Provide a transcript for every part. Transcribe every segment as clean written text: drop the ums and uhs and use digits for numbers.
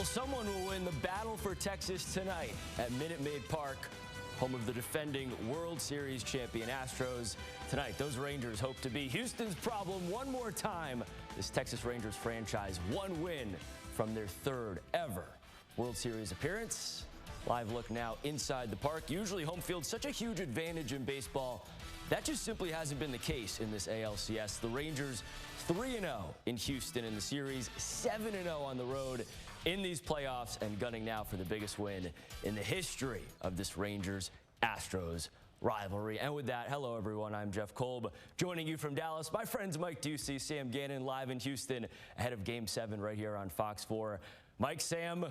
Well, someone will win the battle for Texas tonight at Minute Maid Park, home of the defending World Series champion Astros. Tonight, those Rangers hope to be Houston's problem one more time. This Texas Rangers franchise, one win from their third ever World Series appearance. Live look now inside the park. Usually home field's such a huge advantage in baseball. That just simply hasn't been the case in this ALCS. The Rangers 3-0 in Houston in the series, 7-0 on the road in these playoffs, and gunning now for the biggest win in the history of this Rangers-Astros rivalry. And with that, hello everyone, I'm Jeff Kolb, joining you from Dallas. My friends Mike Ducey, Sam Gannon live in Houston ahead of Game 7 right here on Fox 4. Mike, Sam,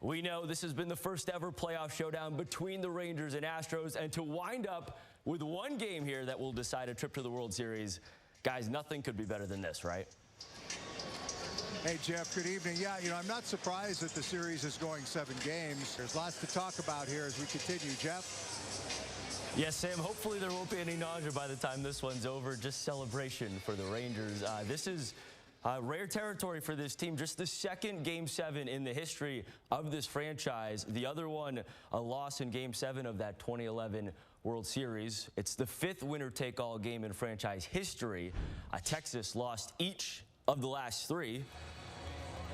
we know this has been the first ever playoff showdown between the Rangers and Astros, and to wind up with one game here that will decide a trip to the World Series, guys, nothing could be better than this, right? Hey, Jeff, good evening. Yeah, I'm not surprised that the series is going 7 games. There's lots to talk about here as we continue. Jeff? Yes, Sam, hopefully there won't be any nausea by the time this one's over. Just celebration for the Rangers. This is rare territory for this team. Just the second Game 7 in the history of this franchise. The other one, a loss in Game 7 of that 2011 World Series. It's the 5th winner-take-all game in franchise history. Texas lost each of the last 3.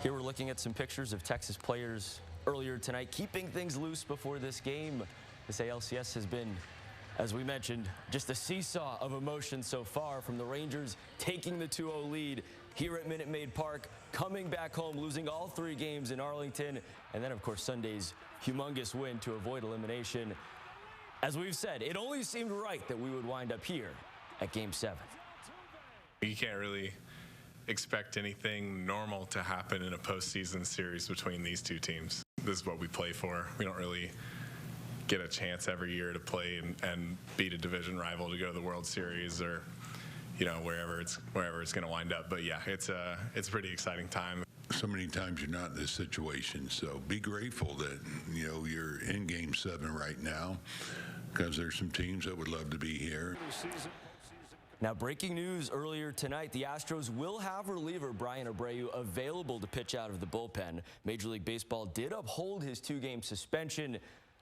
Here we're looking at some pictures of Texas players earlier tonight, keeping things loose before this game. This ALCS has been, as we mentioned, just a seesaw of emotions so far, from the Rangers taking the 2-0 lead here at Minute Maid Park, coming back home, losing all 3 games in Arlington, and then, of course, Sunday's humongous win to avoid elimination. As we've said, it only seemed right that we would wind up here at Game 7. You can't really expect anything normal to happen in a postseason series between these two teams. This is what we play for. We don't really get a chance every year to play and beat a division rival to go to the World Series, or wherever it's going to wind up. But yeah, it's a pretty exciting time. So many times you're not in this situation, so be grateful that you're in Game 7 right now, because there's some teams that would love to be here. Now, breaking news earlier tonight, the Astros will have reliever Bryan Abreu available to pitch out of the bullpen. Major League Baseball did uphold his 2-game suspension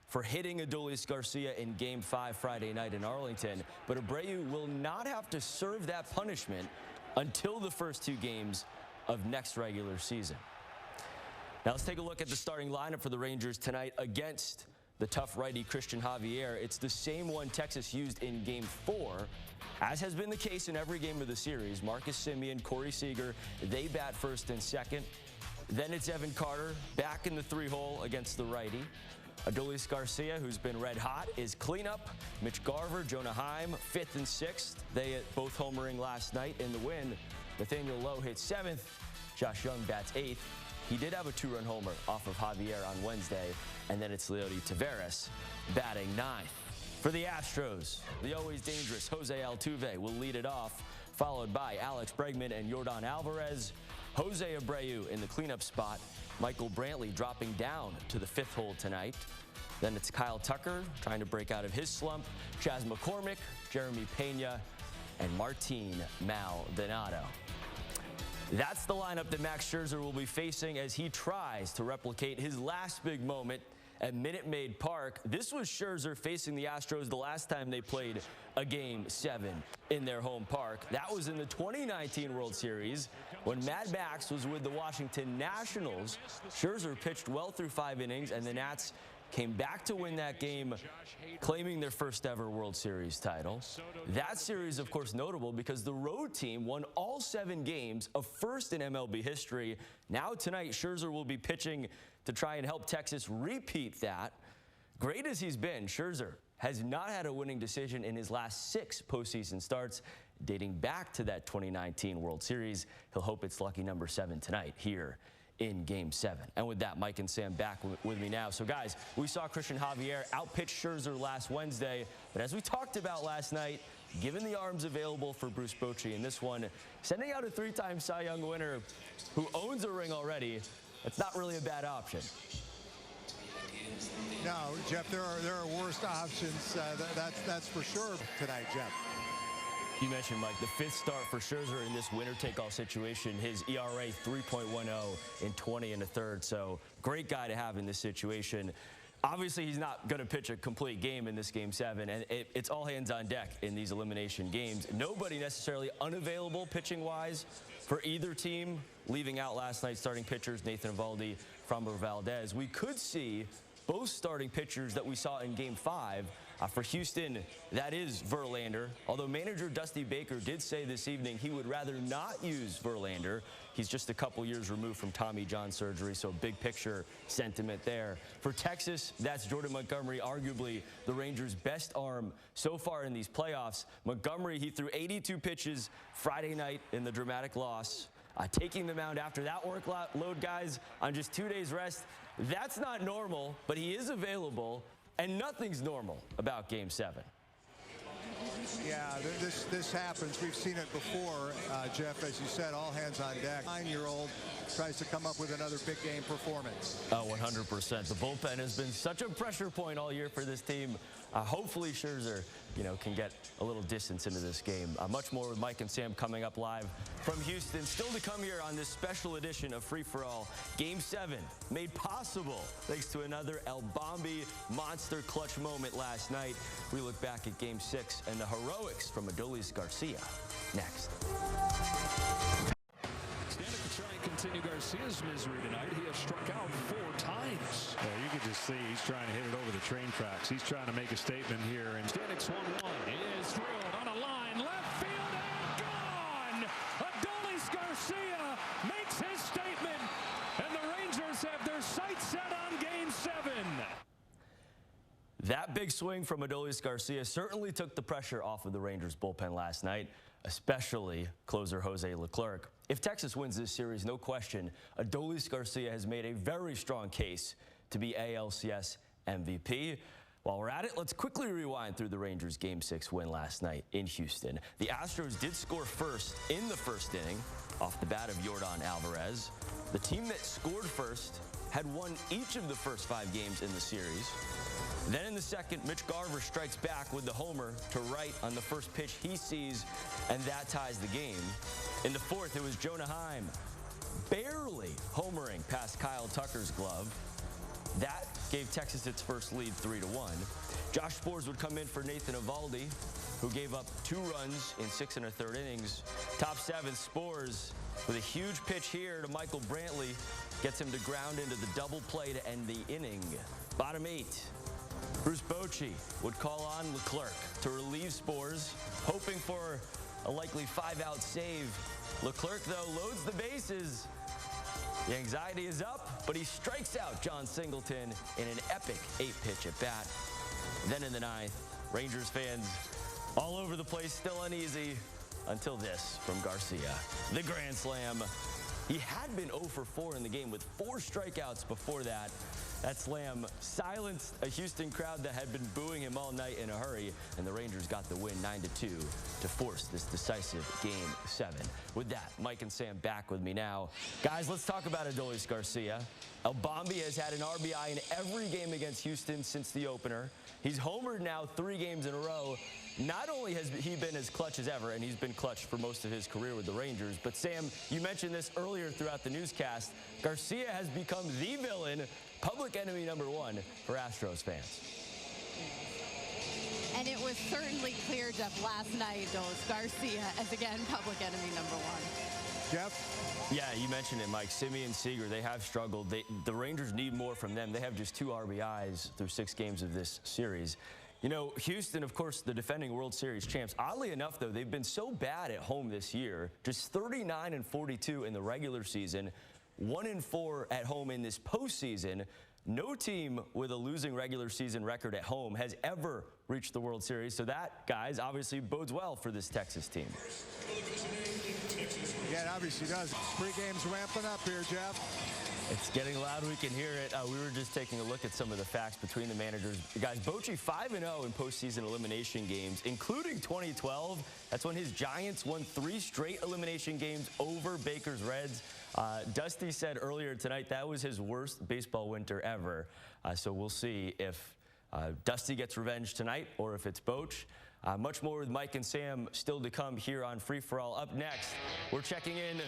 for hitting Adolis Garcia in Game 5 Friday night in Arlington, but Abreu will not have to serve that punishment until the first 2 games of next regular season. Now let's take a look at the starting lineup for the Rangers tonight against the tough righty Christian Javier. It's the same one Texas used in Game 4, as has been the case in every game of the series. Marcus Semien, Corey Seager, they bat first and second. Then it's Evan Carter back in the 3-hole against the righty. Adolis Garcia, who's been red hot, is cleanup. Mitch Garver, Jonah Heim, 5th and 6th. They both homering last night in the win. Nathaniel Lowe hits 7th. Josh Young bats 8th. He did have a 2-run homer off of Javier on Wednesday. And then it's Leody Taveras batting 9th. For the Astros, the always dangerous Jose Altuve will lead it off, followed by Alex Bregman and Yordan Alvarez. Jose Abreu in the cleanup spot. Michael Brantley dropping down to the 5th hole tonight. Then it's Kyle Tucker trying to break out of his slump. Chas McCormick, Jeremy Pena, and Martin Maldonado. That's the lineup that Max Scherzer will be facing as he tries to replicate his last big moment at Minute Maid Park. This was Scherzer facing the Astros the last time they played a Game 7 in their home park. That was in the 2019 World Series when Mad Max was with the Washington Nationals. Scherzer pitched well through 5 innings, and the Nats came back to win that game, claiming their first ever World Series title. That series, of course, notable because the road team won all 7 games, a first in MLB history. Now tonight, Scherzer will be pitching to try and help Texas repeat that. Great as he's been, Scherzer has not had a winning decision in his last 6 postseason starts, dating back to that 2019 World Series. He'll hope it's lucky number 7 tonight here in Game 7. And with that, Mike and Sam back with me now. So guys, we saw Christian Javier outpitch Scherzer last Wednesday, but as we talked about last night, given the arms available for Bruce Bochy in this one, sending out a 3-time Cy Young winner who owns a ring already, that's not really a bad option. No, Jeff, there are worse options. That's for sure tonight, Jeff. You mentioned, Mike, the 5th start for Scherzer in this winner-take-all situation. His ERA 3.10 in 20 1/3. So Great guy to have in this situation. Obviously, he's not going to pitch a complete game in this Game 7, and it's all hands on deck in these elimination games. Nobody necessarily unavailable pitching-wise for either team, leaving out last night's starting pitchers, Nathan Eovaldi, Framber Valdez. We could see both starting pitchers that we saw in Game 5. For Houston, that is Verlander, although manager Dusty Baker did say this evening he would rather not use Verlander. He's just a couple years removed from Tommy John surgery, so big picture sentiment there. For Texas, that's Jordan Montgomery, arguably the Rangers' best arm so far in these playoffs. Montgomery, he threw 82 pitches Friday night in the dramatic loss. Taking the mound after that workload, guys, on just 2 days rest. That's not normal, but he is available, and nothing's normal about Game 7. Yeah, this happens. We've seen it before, Jeff, as you said, all hands on deck. 9-year-old tries to come up with another big game performance. Oh, 100%. The bullpen has been such a pressure point all year for this team. Hopefully Scherzer, can get a little distance into this game. Much more with Mike and Sam coming up live from Houston. Still to come here on this special edition of Free For All. Game 7 made possible thanks to another El Bombi monster clutch moment last night. We look back at Game 6 and the heroics from Adolis Garcia next. Standing to try and continue Garcia's misery tonight. He has struck out 4 times. Yeah, you can just see he's trying to hit it over the train tracks. He's trying to make a statement here. And Standing swung one. It is drilled on a line. Left field and gone. Adolis Garcia makes his statement. And the Rangers have their sights set on Game 7. That big swing from Adolis Garcia certainly took the pressure off of the Rangers bullpen last night, especially closer Jose Leclerc. If Texas wins this series, no question, Adolis Garcia has made a very strong case to be ALCS MVP. While we're at it, let's quickly rewind through the Rangers' Game 6 win last night in Houston. The Astros did score first in the first inning off the bat of Yordan Alvarez. The team that scored first had won each of the first 5 games in the series. Then in the second, Mitch Garver strikes back with the homer to right on the first pitch he sees, and that ties the game. In the fourth, it was Jonah Heim barely homering past Kyle Tucker's glove. That gave Texas its first lead 3-1. Josh Sborz would come in for Nathan Eovaldi, who gave up 2 runs in 6 1/3 innings. Top 7, Sborz with a huge pitch here to Michael Brantley gets him to ground into the double play to end the inning. Bottom 8. Bruce Bochy would call on Leclerc to relieve Sborz, hoping for a likely 5-out save. Leclerc, though, loads the bases. The anxiety is up, but he strikes out John Singleton in an epic 8-pitch at bat. Then in the 9th, Rangers fans all over the place, still uneasy, until this from Garcia. The grand slam. He had been 0 for 4 in the game with 4 strikeouts before that. That slam silenced a Houston crowd that had been booing him all night in a hurry, and the Rangers got the win 9-2 to force this decisive Game 7. With that, Mike and Sam back with me now. Guys, let's talk about Adolis Garcia. El Bombi has had an RBI in every game against Houston since the opener. He's homered now 3 games in a row. Not only has he been as clutch as ever, and he's been clutch for most of his career with the Rangers, but Sam, you mentioned this earlier throughout the newscast. Garcia has become the villain, public enemy #1 for Astros fans. And it was certainly clear, Jeff, last night, Adolis Garcia as, again, public enemy #1. Jeff? Yeah, you mentioned it, Mike. Simeon Seager, they have struggled. The Rangers need more from them. They have just 2 RBIs through 6 games of this series. You know, Houston, of course, the defending World Series champs. Oddly enough, though, they've been so bad at home this year. Just 39-42 in the regular season, 1-4 at home in this postseason. No team with a losing regular season record at home has ever reached the World Series. So that, guys, obviously bodes well for this Texas team. Yeah, it obviously does. Pre-game's ramping up here, Jeff. It's getting loud. We can hear it. We were just taking a look at some of the facts between the managers. Guys, Bochy 5-0 in postseason elimination games, including 2012. That's when his Giants won 3 straight elimination games over Baker's Reds. Dusty said earlier tonight that was his worst baseball winter ever. So we'll see if Dusty gets revenge tonight or if it's Boch. Much more with Mike and Sam still to come here on Free For All. Up next, we're checking in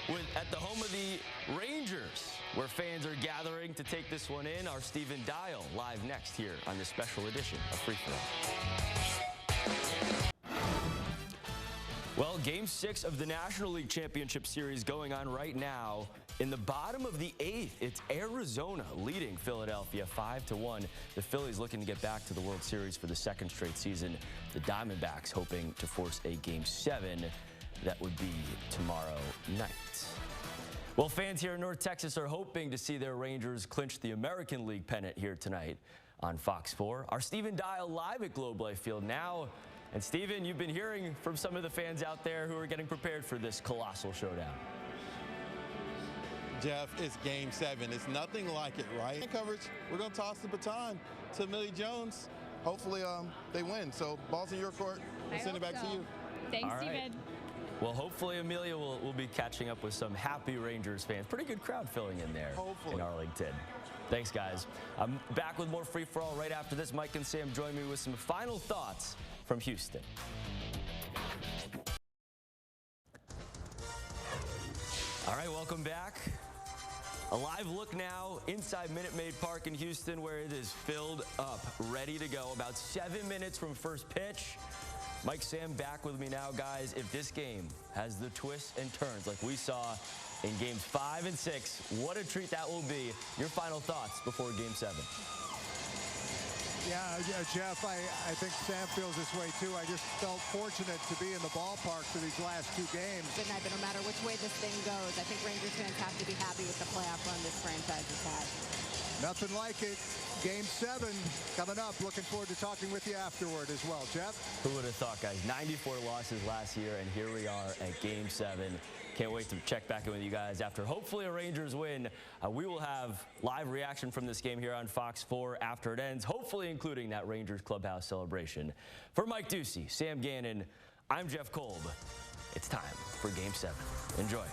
at the home of the Rangers, where fans are gathering to take this one in. Our Stephen Dial live next here on this special edition of Free For All. Well, Game 6 of the National League Championship Series going on right now. In the bottom of the 8th, it's Arizona leading Philadelphia 5-1. The Phillies looking to get back to the World Series for the second straight season. The Diamondbacks hoping to force a Game 7. That would be tomorrow night. Well, fans here in North Texas are hoping to see their Rangers clinch the American League pennant here tonight on Fox 4. Our Stephen Dial live at Globe Life Field now. And Stephen, you've been hearing from some of the fans out there who are getting prepared for this colossal showdown. Jeff, it's Game 7. It's nothing like it, right? Coverage, we're going to toss the baton to Millie Jones. Hopefully they win. So ball's in your court. We'll send it back to you. Thanks, All right. Steven. Well, hopefully Amelia will be catching up with some happy Rangers fans. Pretty good crowd filling in there in Arlington. Thanks, guys. I'm back with more Free For All right after this. Mike and Sam join me with some final thoughts from Houston. All right, welcome back. A live look now inside Minute Maid Park in Houston, where it is filled up, ready to go. About 7 minutes from first pitch. Mike, Sam back with me now, guys. If this game has the twists and turns like we saw in Games 5 and 6, what a treat that will be. Your final thoughts before Game 7. Yeah, Jeff, I think Sam feels this way too. I just felt fortunate to be in the ballpark for these last 2 games. Good night, but no matter which way this thing goes, I think Rangers fans have to be happy with the playoff run this franchise has had. Nothing like it. Game 7 coming up. Looking forward to talking with you afterward as well. Jeff? Who would have thought, guys? 94 losses last year, and here we are at Game 7. Can't wait to check back in with you guys after hopefully a Rangers win. We will have live reaction from this game here on Fox 4 after it ends, hopefully including that Rangers clubhouse celebration. For Mike Ducey, Sam Gannon, I'm Jeff Kolb. It's time for Game 7. Enjoy.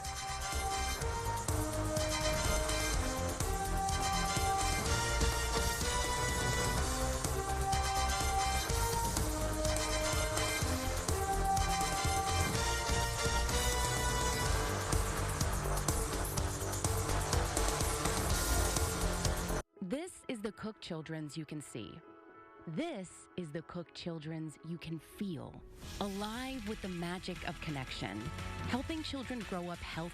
This is the Cook Children's you can see. This is the Cook Children's you can feel. Alive with the magic of connection. Helping children grow up healthy